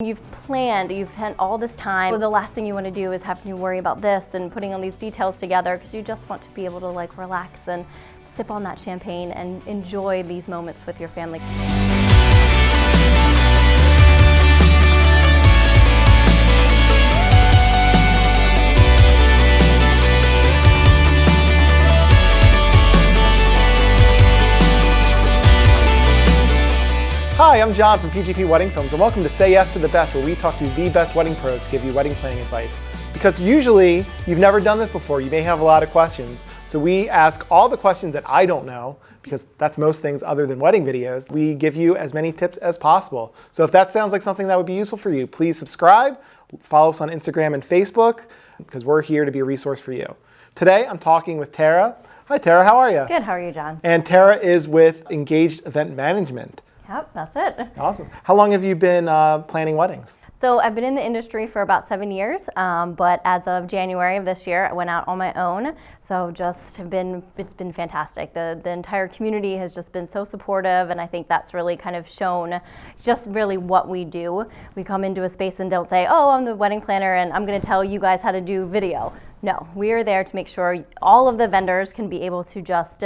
You've planned, you've spent all this time. So the last thing you want to do is have to worry about this and putting all these details together, because you just want to be able to like relax and sip on that champagne and enjoy these moments with your family. Hi, I'm John from PGP Wedding Films, and welcome to Say Yes to the Best, where we talk to the best wedding pros to give you wedding planning advice. Because usually, you've never done this before, you may have a lot of questions. So we ask all the questions that I don't know, because that's most things other than wedding videos. We give you as many tips as possible. So if that sounds like something that would be useful for you, please subscribe, follow us on Instagram and Facebook, because we're here to be a resource for you. Today, I'm talking with Tara. Hi Tara, how are you? Good, how are you, John? And Tara is with Engaged Event Management. Yep, that's it. Awesome. How long have you been planning weddings? So I've been in the industry for about 7 years, but as of January of this year, I went out on my own. So it's been fantastic. The entire community has just been so supportive, and I think that's really kind of shown just really what we do. We come into a space and don't say, oh, I'm the wedding planner and I'm gonna tell you guys how to do video. No, we are there to make sure all of the vendors can be able to just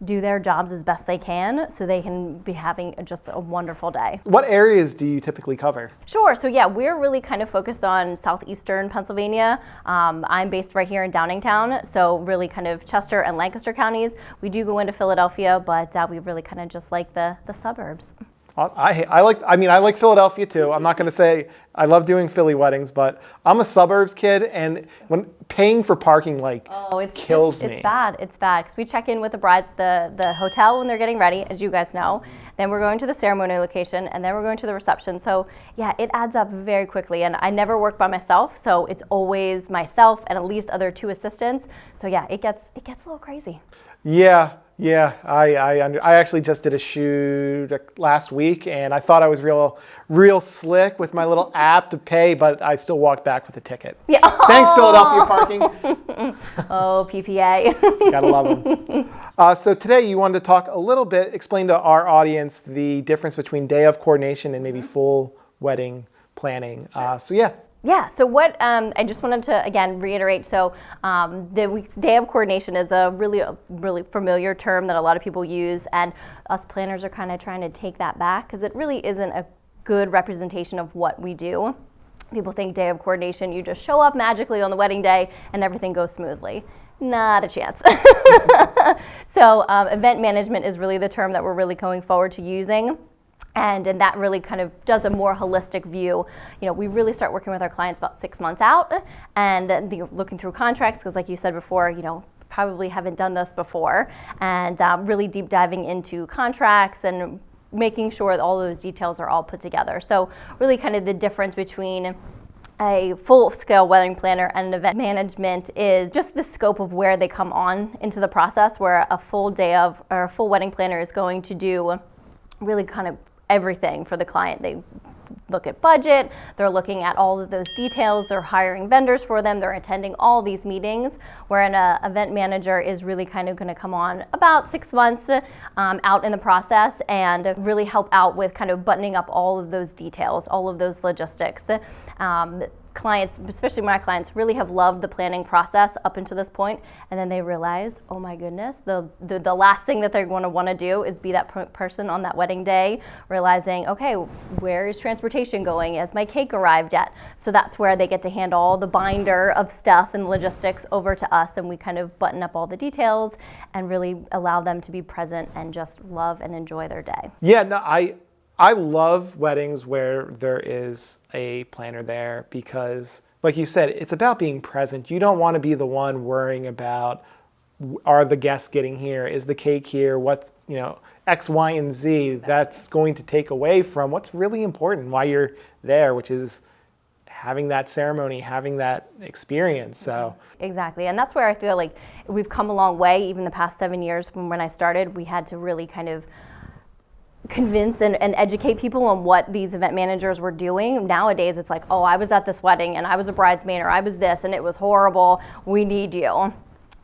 do their jobs as best they can, so they can be having just a wonderful day. What areas do you typically cover? Sure, so yeah, we're really kind of focused on southeastern Pennsylvania. I'm based right here in Downingtown, so really kind of Chester and Lancaster counties. We do go into Philadelphia, but we really kind of just like the suburbs. I like Philadelphia too. I'm not going to say I love doing Philly weddings, but I'm a suburbs kid, and when paying for parking kills me. It's bad. It's bad because we check in with the brides at the hotel when they're getting ready, as you guys know. Then we're going to the ceremony location, and then we're going to the reception. So yeah, it adds up very quickly. And I never work by myself, so it's always myself and at least other 2 assistants. So yeah, it gets a little crazy. Yeah. I actually just did a shoot last week, and I thought I was real slick with my little app to pay, but I still walked back with a ticket. Yeah. Thanks, Philadelphia Parking. Oh, PPA. Gotta love them. So today you wanted to talk a little bit, explain to our audience the difference between day of coordination and maybe full wedding planning. Yeah, so what I just wanted to, again, reiterate, so the day of coordination is a really familiar term that a lot of people use, and us planners are kind of trying to take that back, because it really isn't a good representation of what we do. People think day of coordination, you just show up magically on the wedding day and everything goes smoothly. Not a chance. So event management is really the term that we're really going forward to using. And that really kind of does a more holistic view. You know, we really start working with our clients about 6 months out, and looking through contracts, because like you said before, you know, probably haven't done this before, and really deep diving into contracts and making sure that all those details are all put together. So really kind of the difference between a full-scale wedding planner and an event management is just the scope of where they come on into the process, where a full wedding planner is going to do really kind of everything for the client. They look at budget, they're looking at all of those details, they're hiring vendors for them, they're attending all these meetings, where an event manager is really kind of going to come on about 6 months out in the process and really help out with kind of buttoning up all of those details, all of those logistics. Clients, especially my clients, really have loved the planning process up until this point, and then they realize, oh my goodness, the last thing that they're going to want to do is be that person on that wedding day, realizing, okay, where is transportation going? Has my cake arrived yet? So that's where they get to hand all the binder of stuff and logistics over to us, and we kind of button up all the details and really allow them to be present and just love and enjoy their day. Yeah, no, I love weddings where there is a planner there, because, like you said, it's about being present. You don't want to be the one worrying about, are the guests getting here? Is the cake here? What's, X, Y, and Z? That's going to take away from what's really important while you're there, which is having that ceremony, having that experience. So exactly, and that's where I feel like we've come a long way. Even the past 7 years from when I started, we had to really kind of convince and educate people on what these event managers were doing. Nowadays it's like, oh, I was at this wedding and I was a bridesmaid, or I was this and it was horrible, we need you.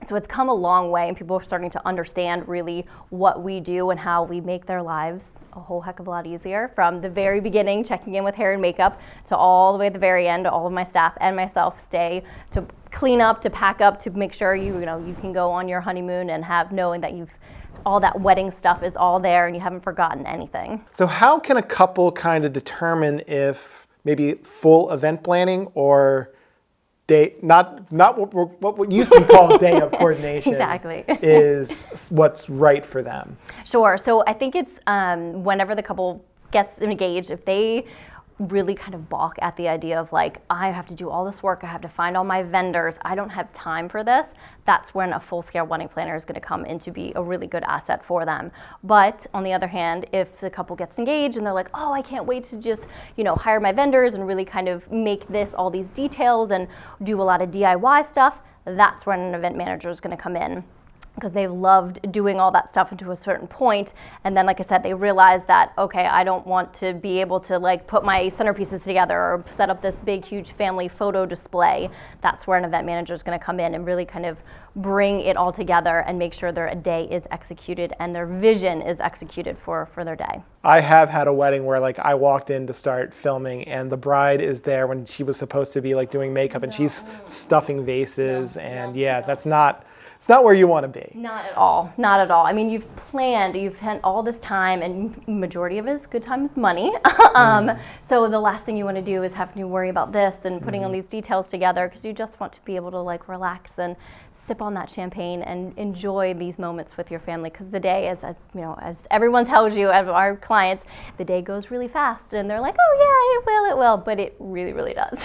So it's come a long way, and people are starting to understand really what we do and how we make their lives a whole heck of a lot easier. From the very beginning, checking in with hair and makeup, to all the way at the very end, all of my staff and myself stay to clean up, to pack up, to make sure you can go on your honeymoon and knowing that all that wedding stuff is all there and you haven't forgotten anything. So how can a couple kind of determine if maybe full event planning or day, not what used to be called day of coordination Exactly. is what's right for them? Sure. So I think it's whenever the couple gets engaged, if they really kind of balk at the idea of like, I have to do all this work, I have to find all my vendors, I don't have time for this, that's when a full-scale wedding planner is going to come in to be a really good asset for them. But on the other hand, if the couple gets engaged and they're like, oh, I can't wait to just, hire my vendors and really kind of make this all these details and do a lot of DIY stuff, that's when an event manager is going to come in, because they've loved doing all that stuff into a certain point, and then like I said, they realize that, okay, I don't want to be able to like put my centerpieces together or set up this big huge family photo display. That's where an event manager is going to come in and really kind of bring it all together and make sure their day is executed and their vision is executed for their day. I have had a wedding where like I walked in to start filming and the bride is there when she was supposed to be like doing makeup and she's stuffing vases and it's not where you want to be. Not at all. Not at all. I mean, you've spent all this time, and majority of it is good time is money. So the last thing you want to do is have to worry about this and putting all these details together, because you just want to be able to like relax and sip on that champagne and enjoy these moments with your family, because the day, as everyone tells you, as our clients, the day goes really fast, and they're like, oh yeah, it will, but it really, really does.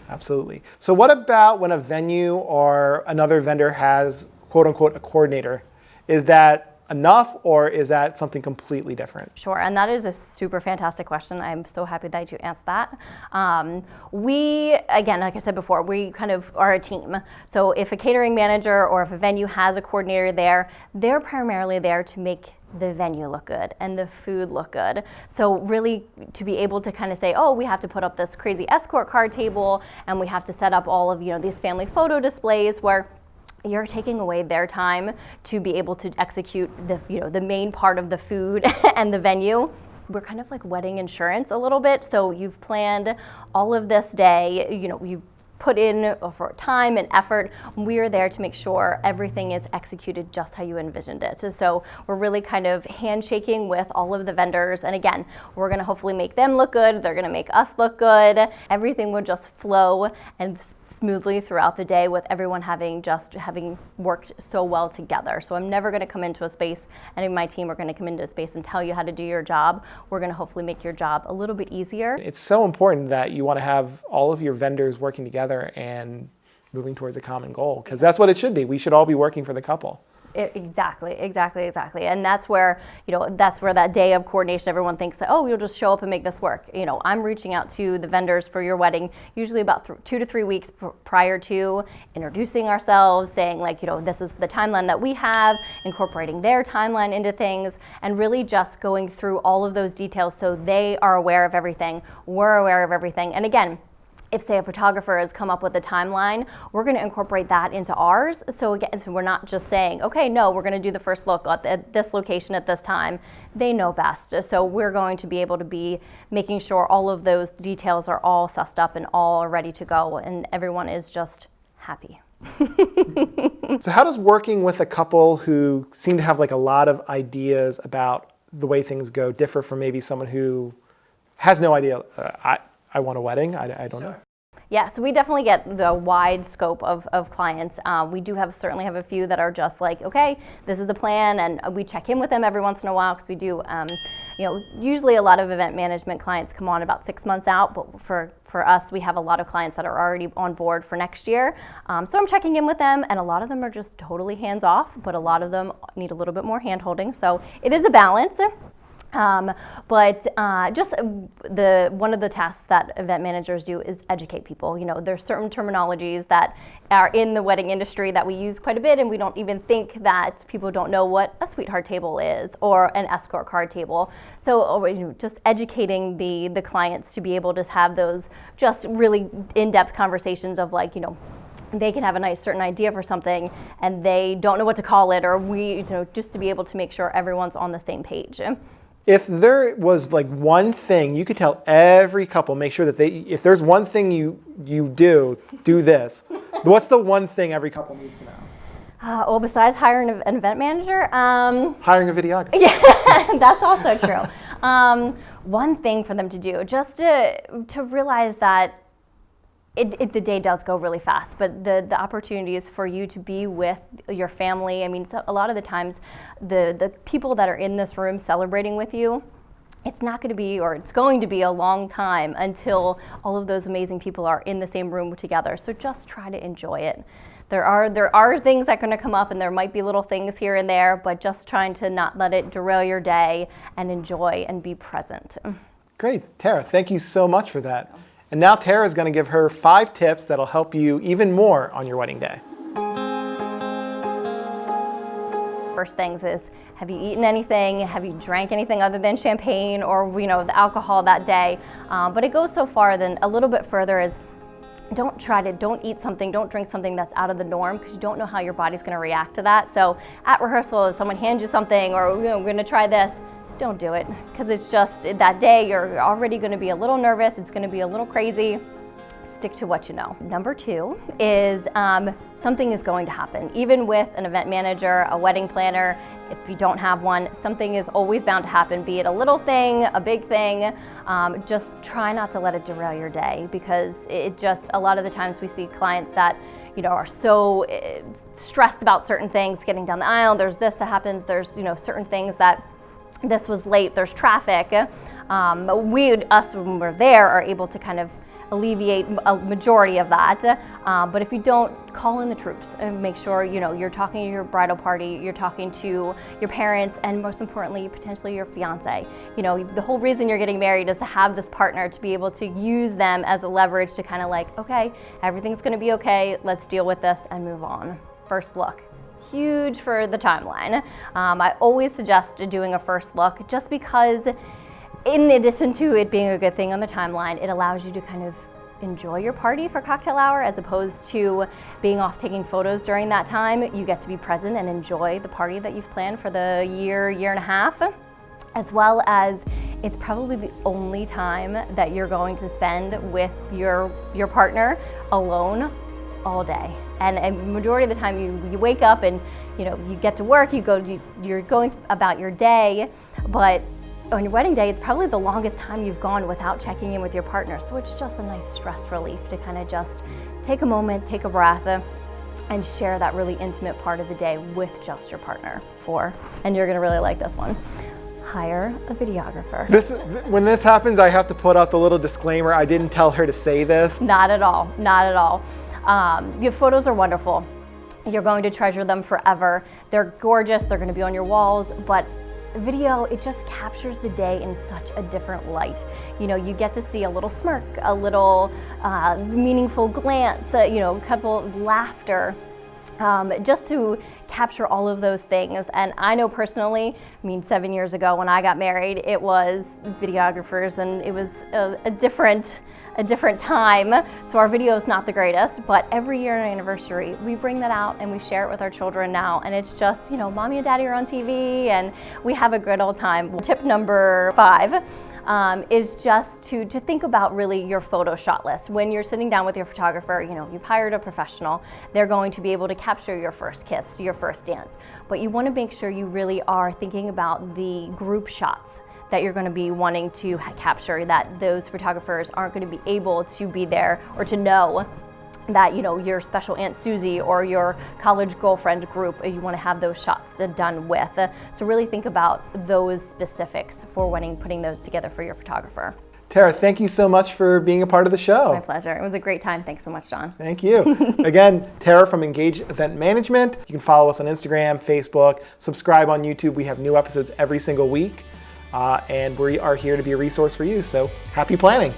Absolutely. So what about when a venue or another vendor has, quote unquote, a coordinator? Is that enough, or is that something completely different? Sure, and that is a super fantastic question. I'm so happy that you asked that. We, again, like I said before, we kind of are a team. So if a catering manager or if a venue has a coordinator there, they're primarily there to make the venue look good and the food look good. So really to be able to kind of say, oh, we have to put up this crazy escort card table and we have to set up all of these family photo displays, where you're taking away their time to be able to execute the main part of the food and the venue. We're kind of like wedding insurance a little bit. So you've planned all of this day, you've put in for time and effort. We're there to make sure everything is executed just how you envisioned it. So we're really kind of handshaking with all of the vendors. And again, we're going to hopefully make them look good. They're going to make us look good. Everything will just flow and smoothly throughout the day, with everyone having worked so well together. So I'm never going to come into a space, and my team are going to come into a space and tell you how to do your job. We're going to hopefully make your job a little bit easier. It's so important that you want to have all of your vendors working together and moving towards a common goal, because that's what it should be. We should all be working for the couple. Exactly. And that's where that day of coordination, everyone thinks that, oh, you'll just show up and make this work. I'm reaching out to the vendors for your wedding usually about 2 to 3 weeks prior to, introducing ourselves, saying like, this is the timeline that we have, incorporating their timeline into things, and really just going through all of those details so they are aware of everything, we're aware of everything. And again, if, say, a photographer has come up with a timeline, we're going to incorporate that into ours. So again, we're not just saying, okay, no, we're going to do the first look at this location at this time. They know best. So we're going to be able to be making sure all of those details are all sussed up and all ready to go, and everyone is just happy. So how does working with a couple who seem to have like a lot of ideas about the way things go differ from maybe someone who has no idea? I want a wedding. I don't know. Yeah, so we definitely get the wide scope of clients. We do certainly have a few that are just like, okay, this is the plan, and we check in with them every once in a while, because we do, usually a lot of event management clients come on about 6 months out, but for us, we have a lot of clients that are already on board for next year. So I'm checking in with them, and a lot of them are just totally hands off, but a lot of them need a little bit more hand holding. So it is a balance. Just one of the tasks that event managers do is educate people. There's certain terminologies that are in the wedding industry that we use quite a bit, and we don't even think that people don't know what a sweetheart table is or an escort card table. So just educating the clients to be able to have those just really in-depth conversations of like, they can have a nice certain idea for something and they don't know what to call it, or just to be able to make sure everyone's on the same page. If there was like one thing you could tell every couple, make sure that if there's one thing you do this. What's the one thing every couple needs to know? Well, besides hiring an event manager, hiring a videographer. Yeah, that's also true. One thing for them to do, just to realize that the day does go really fast, but the opportunity is for you to be with your family. I mean, a lot of the times, the people that are in this room celebrating with you, it's not going to be, or it's going to be a long time until all of those amazing people are in the same room together. So just try to enjoy it. There are things that are going to come up, and there might be little things here and there, but just trying to not let it derail your day and enjoy and be present. Great, Tara, thank you so much for that. And now Tara is going to give her 5 tips that'll help you even more on your wedding day. First things is, have you eaten anything? Have you drank anything other than champagne or the alcohol that day? But it goes so far, then a little bit further is, don't eat something, don't drink something that's out of the norm, because you don't know how your body's going to react to that. So at rehearsal, if someone hands you something, or we're going to try this, don't do it, because it's just that day you're already going to be a little nervous, it's going to be a little crazy. Stick to what you know. Number 2 is something is going to happen. Even with an event manager, a wedding planner, if you don't have one, something is always bound to happen, be it a little thing, a big thing. Just try not to let it derail your day, because a lot of the times we see clients that are so stressed about certain things, getting down the aisle, there's this that happens, there's certain things that this was late, there's traffic. When we're there, are able to kind of alleviate a majority of that. But if you don't, call in the troops and make sure you're talking to your bridal party, you're talking to your parents, and most importantly, potentially your fiance. The whole reason you're getting married is to have this partner, to be able to use them as a leverage to kind of like, okay, everything's going to be okay, let's deal with this and move on. First look. Huge for the timeline. I always suggest doing a first look, just because in addition to it being a good thing on the timeline, it allows you to kind of enjoy your party for cocktail hour, as opposed to being off taking photos during that time. You get to be present and enjoy the party that you've planned for the year and a half, as well as it's probably the only time that you're going to spend with your partner alone all day. And a majority of the time you wake up and you get to work, you're going about your day, but on your wedding day, it's probably the longest time you've gone without checking in with your partner. So it's just a nice stress relief to kind of just take a moment, take a breath, and share that really intimate part of the day with just your partner. And you're gonna really like this one. Hire a videographer. When this happens, I have to put out the little disclaimer. I didn't tell her to say this. Not at all, not at all. Your photos are wonderful. You're going to treasure them forever. They're gorgeous, they're gonna be on your walls, but video, it just captures the day in such a different light. You get to see a little smirk, a little meaningful glance, a couple of laughter, just to capture all of those things. And I know personally, 7 years ago when I got married, it was videographers, and it was a different time. So our video is not the greatest, but every year on our anniversary, we bring that out and we share it with our children now. And it's just, mommy and daddy are on TV and we have a good old time. Tip number 5 is just to think about really your photo shot list. When you're sitting down with your photographer, you've hired a professional, they're going to be able to capture your first kiss, your first dance. But you want to make sure you really are thinking about the group shots that you're going to be wanting to capture, that those photographers aren't going to be able to be there or to know that your special Aunt Susie or your college girlfriend group, you want to have those shots done with. So really think about those specifics for putting those together for your photographer. Tara, thank you so much for being a part of the show. My pleasure. It was a great time. Thanks so much, John. Thank you. Again, Tara from Engage Event Management. You can follow us on Instagram, Facebook, subscribe on YouTube. We have new episodes every single week. And we are here to be a resource for you. So happy planning.